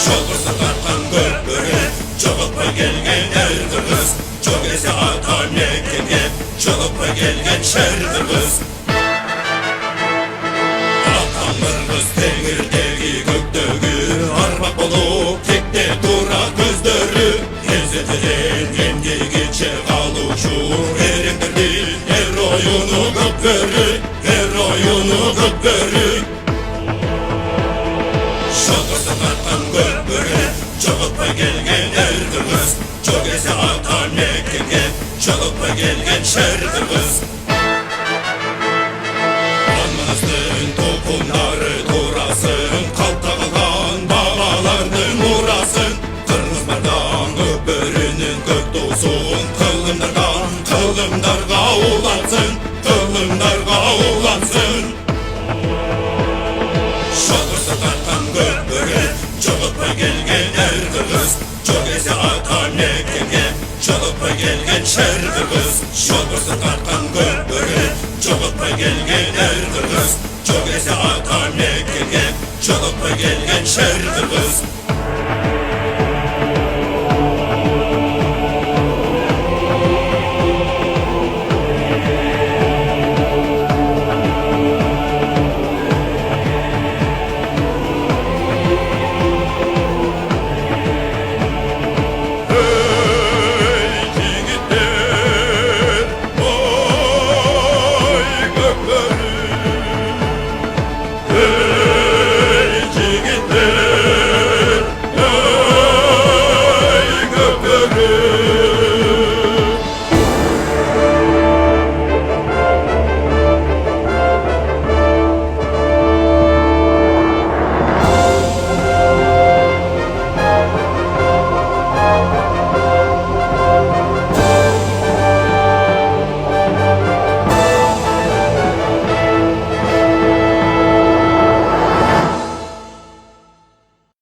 Şolursa tartan göpürü, çolupa gelgen erdir kız. Çok ese atan ekenge, çolupa gelgen şerdir kız. Atanlar kız tegirdegi göktөгü, armak bolup tekte dura gözdörü. Ezetilen yengegiçe kaluşu, erindirdi er oyunu göpürü, er oyunu göpürü. Şolursa tartan göpürü, çolupa gelgen erdir kız. Çok ese atan ekenge, çolupa gelgen şerdir kız. Anmanastın topunları durasın, kalta kalan bağalardın uğrasın. Kırmızılardan göpürünün gök doğsun, kılımdarga ulansın, kılımdarga ulansın. Şolursa tartan göpürü, çolupa gelgen erdir kız. Çok ese atan ekenge, çolupa gelgen şerdir kız. Şolursa tartan göpürü, çolupa gelgen erdir kız. Çok ese atan ekenge, çolupa gelgen şerdir kız.